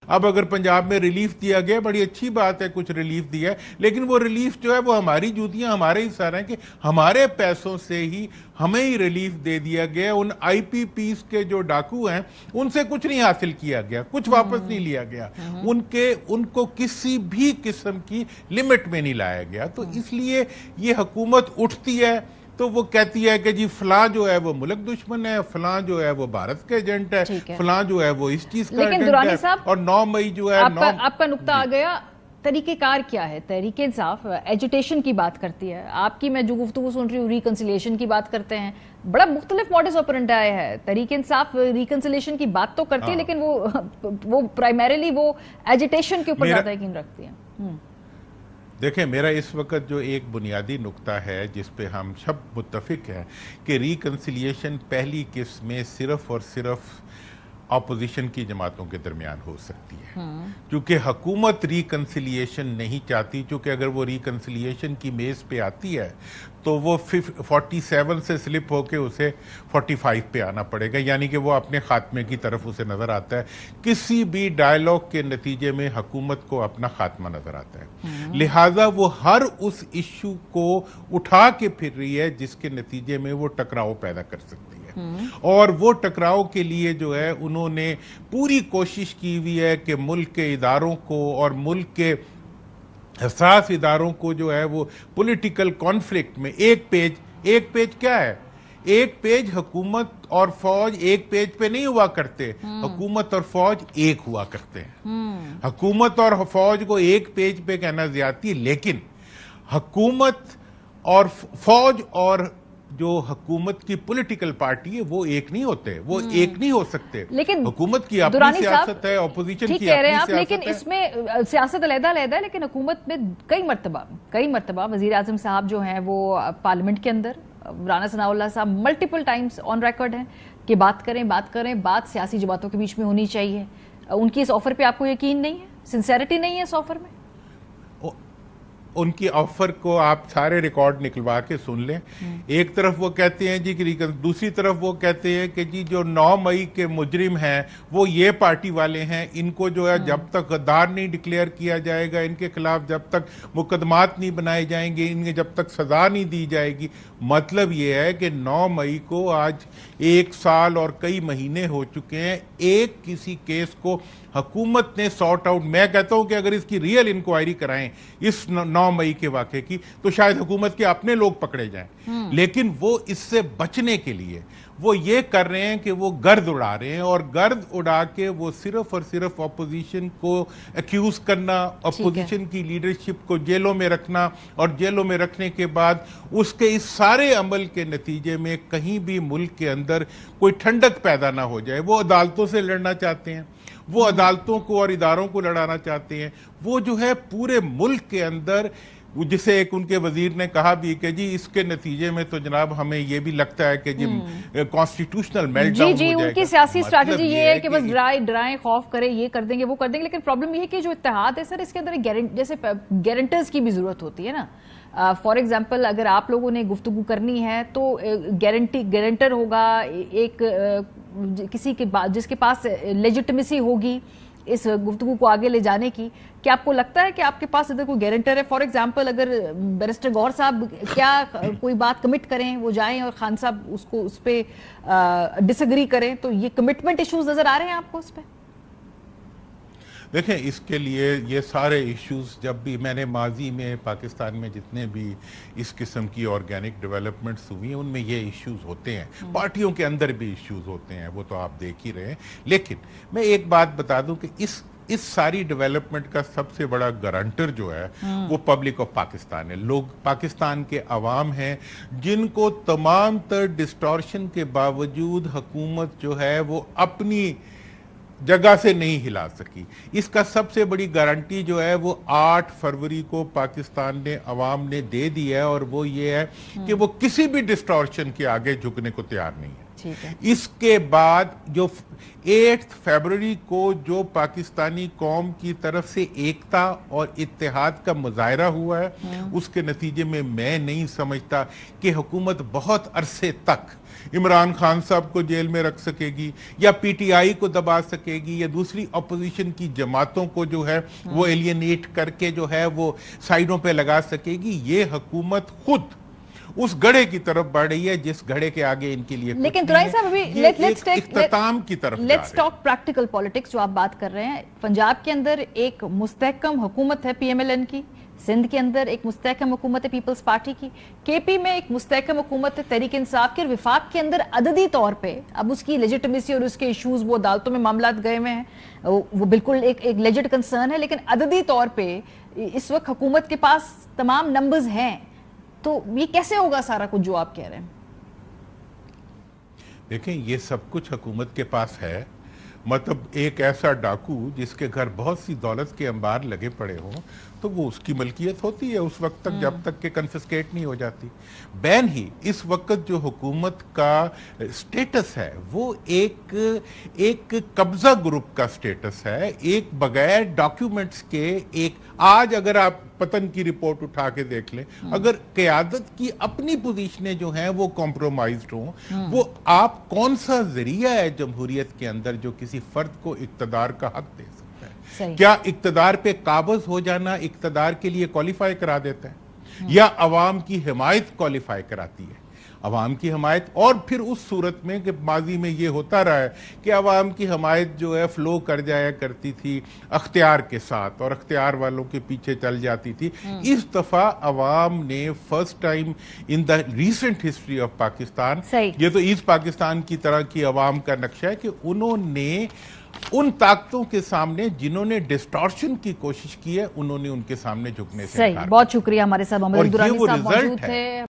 अब अगर पंजाब में रिलीफ दिया गया, बड़ी अच्छी बात है, कुछ रिलीफ दिया है, लेकिन वो रिलीफ जो है वो हमारी जूतियां हमारे ही सर हैं कि हमारे पैसों से ही हमें ही रिलीफ दे दिया गया। उन आईपीपीस के जो डाकू हैं उनसे कुछ नहीं हासिल किया गया, कुछ वापस नहीं लिया गया, उनको किसी भी किस्म की लिमिट में नहीं लाया गया। तो इसलिए ये हुकूमत उठती है तो वो कहती है कि जी फलां जो है वो मुल्क दुश्मन है, फलां जो है वो भारत के एजेंट है, फलां जो है वो इस चीज का एजेंट है। और 9 मई जो है आपका नुक्ता आ गया। तरीकेकार क्या है? तहरीक इंसाफ एजुटेशन की बात करती है, आपकी मैं जो गुफ्तगू सुन रही हूँ रिकंसिलिएशन की बात करते हैं। बड़ा मुख्तलिफ मॉडस ऑपरेंडी है। तहरीक इंसाफ रिकंसिलिएशन की बात तो करती है, लेकिन वो प्राइमरीली वो एजुटेशन के ऊपर ज्यादा यकीन रखती है। देखें, मेरा इस वक्त जो एक बुनियादी नुक्ता है जिस पे हम सब मुत्तफिक हैं कि रिकंसिलिएशन पहली किस्म में सिर्फ और सिर्फ अपोजिशन की जमातों के दरमियान हो सकती है, क्योंकि हुकूमत रिकंसिलिएशन नहीं चाहती। क्योंकि अगर वो रिकंसिलिएशन की मेज पे आती है तो वो 47 से स्लिप होके उसे 45 पे आना पड़ेगा, यानी कि वो अपने खात्मे की तरफ उसे नजर आता है। किसी भी डायलॉग के नतीजे में हुकूमत को अपना खात्मा नजर आता है, लिहाजा वो हर उस इश्यू को उठा के फिर रही है जिसके नतीजे में वो टकराव पैदा कर सकती है। और वो टकराव के लिए जो है उन्होंने पूरी कोशिश की हुई है कि मुल्क के इदारों को और मुल्क के हसास इदारों को जो है वो पॉलिटिकल कॉन्फ्लिक्ट में एक पेज क्या है, एक पेज हुकूमत और फौज एक पेज पे नहीं हुआ करते, हुकूमत और फौज एक हुआ करते हैं। हुकूमत और फौज को एक पेज पे कहना ज्यादती, लेकिन हुकूमत और फौज और जो हुकूमत की पॉलिटिकल पार्टी है वो एक नहीं होते, वो एक नहीं हो सकते। लेकिन हुकूमत की अपनी सियासत है, ऑपोजिशन की अपनी सियासत है। लेकिन इसमें सियासत अलग-अलग है, लेकिन हुकूमत में कई मरतबा वजीर आजम साहब जो हैं वो पार्लियामेंट के अंदर, राना सनाउल्लाह साहब मल्टीपल टाइम्स ऑन रिकॉर्ड हैं कि बात करें, बात सियासी जमातों के बीच में होनी चाहिए। उनकी इस ऑफर पे आपको यकीन नहीं है? सिंसेरिटी नहीं है इस ऑफर में? उनकी ऑफर को आप सारे रिकॉर्ड निकलवा के सुन लें। एक तरफ वो कहते हैं जी कि दूसरी तरफ वो कहते हैं कि जी जो 9 मई के मुजरिम हैं वो ये पार्टी वाले हैं, इनको जो है जब तक गद्दार नहीं डिक्लेयर किया जाएगा, इनके खिलाफ जब तक मुकदमात नहीं बनाए जाएंगे, इन्हें जब तक सजा नहीं दी जाएगी। मतलब ये है कि 9 मई को आज 1 साल और कई महीने हो चुके हैं, एक किसी केस को हुकूमत ने सॉर्ट आउट। मैं कहता हूं कि अगर इसकी रियल इंक्वायरी कराएं इस 9 मई के वाकये की तो शायद हुकूमत के अपने लोग पकड़े जाएं, लेकिन वो इससे बचने के लिए वो ये कर रहे हैं कि वो गर्द उड़ा रहे हैं, और गर्द उड़ा के वो सिर्फ और सिर्फ अपोजिशन को एक्यूज करना, अपोजिशन की लीडरशिप को जेलों में रखना, और जेलों में रखने के बाद उसके इस सारे अमल के नतीजे में कहीं भी मुल्क के अंदर कोई ठंडक पैदा ना हो जाए। वो अदालतों से लड़ना चाहते हैं, वो अदालतों को और इदारों को लड़ाना चाहते हैं। वो जो है पूरे मुल्क के अंदर, जिसे एक उनके वजीर ने कहा भी कि जी इसके नतीजे में तो जनाब हमें ये भी लगता है कि जी कॉन्स्टिट्यूशनल मेल्टडाउन हो जाएगा। उनकी सियासी स्ट्रैटेजी ये है कि बस डराएं, खौफ करें, ये कर देंगे, वो कर देंगे। लेकिन प्रॉब्लम ये है कि जो इत्तेहाद है सर, इसके अंदर जैसे गारंटर्स की भी जरूरत होती है ना। फॉर एग्जाम्पल अगर आप लोगों ने गुफ्तगू करनी है तो गारंटर होगा एक किसी के जिसके पास लेजिटिमेसी होगी इस गुफ्तगू को आगे ले जाने की। क्या आपको लगता है कि आपके पास इधर कोई गारंटर है? फॉर एग्जाम्पल अगर बैरिस्टर गौहर साहब क्या कोई बात कमिट करें, वो जाएं और खान साहब उसको उस पर डिसएग्री करें, तो ये कमिटमेंट इश्यूज नजर आ रहे हैं आपको उस पर? देखें, इसके लिए ये सारे इश्यूज जब भी मैंने माजी में पाकिस्तान में जितने भी इस किस्म की ऑर्गेनिक डेवलपमेंट्स हुई हैं उनमें ये इश्यूज होते हैं, पार्टियों के अंदर भी इश्यूज होते हैं, वो तो आप देख ही रहे हैं। लेकिन मैं एक बात बता दूं कि इस सारी डेवलपमेंट का सबसे बड़ा गारंटर जो है वो पब्लिक ऑफ पाकिस्तान है। लोग पाकिस्तान के अवाम हैं जिनको तमाम तर डिस्टॉर्शन के बावजूद हुकूमत जो है वो अपनी जगह से नहीं हिला सकी। इसका सबसे बड़ी गारंटी जो है वो 8 फरवरी को पाकिस्तान ने अवाम ने दे दी है, और वो ये है कि वो किसी भी डिस्टॉर्शन के आगे झुकने को तैयार नहीं है। ठीक है। इसके बाद जो 8 फरवरी को जो पाकिस्तानी कौम की तरफ से एकता और इत्तेहाद का मुजाहरा हुआ है, उसके नतीजे में मैं नहीं समझता कि हुकूमत बहुत अरसे तक इमरान खान साहब को जेल में रख सकेगी या पीटीआई को दबा सकेगी या दूसरी अपोजिशन की जमातों को जो है वो एलियनेट करके जो है वो साइडों पे लगा सकेगी। ये हुकूमत खुद उस गढ़े की तरफ बढ़ रही है जिस गढ़े के आगे इनके लिए लेकिन दुराई साहब अभी इख्तिताम की तरफ लेट्स टॉक प्रैक्टिकल पॉलिटिक्स जो आप बात कर रहे हैं। पंजाब के अंदर एक मुस्तहकम हुकूमत है पीएमएलएन की, सिंध के अंदर एक मुस्तहकम हुकूमत है पीपल्स पार्टी की, केपी में एक मुस्तहकम हुकूमत है तहरीक इंसाफ की, और विफाक के अंदर अददी तौर पे अब उसकी लेजिटिमेसी और उसके इश्यूज वो अदालतों में मामला गए हुए हैं, वो बिल्कुल एक लेजिट कंसर्न है, लेकिन अददी तौर पे इस वक्त हुकूमत के पास तमाम नंबर्स हैं। तो ये कैसे होगा सारा कुछ जो आप कह रहे हैं? देखें, ये सब कुछ हुकूमत के पास है। मतलब एक ऐसा डाकू जिसके घर बहुत सी दौलत के अंबार लगे पड़े हों तो वो उसकी मलकियत होती है उस वक्त तक जब तक के कन्फिस्केट नहीं हो जाती। बैन ही इस वक्त जो हुकूमत का स्टेटस है वो एक कब्जा ग्रुप का स्टेटस है, एक बगैर डॉक्यूमेंट्स के एक। आज अगर आप पतन की रिपोर्ट उठा के देख लें, अगर क़यादत की अपनी पोजीशनें जो हैं वो कॉम्प्रोमाइज्ड हों, वो आप कौन सा जरिया है जमहूरियत के अंदर जो किसी फर्द को इक्तदार का हक दे सकता है? क्या इक्तदार पे काबज हो जाना इक्तदार के लिए क्वालिफाई करा देता है या अवाम की हिमायत क्वालिफाई कराती है? अवाम की हिमायत, और फिर उस सूरत में कि माजी में ये होता रहा है कि अवाम की हिमायत जो है फ्लो कर जाया करती थी अख्तियार के साथ और अख्तियार वालों के पीछे चल जाती थी। इस दफा अवाम ने first time in the recent history of Pakistan, ये तो ईस्ट पाकिस्तान की तरह की अवाम का नक्शा है कि उन्होंने उन ताकतों के सामने जिन्होंने डिस्टॉर्शन की कोशिश की है उन्होंने उनके सामने झुकने से बहुत शुक्रिया। हमारे साथ मोहम्मद दुरानी साहब मौजूद थे।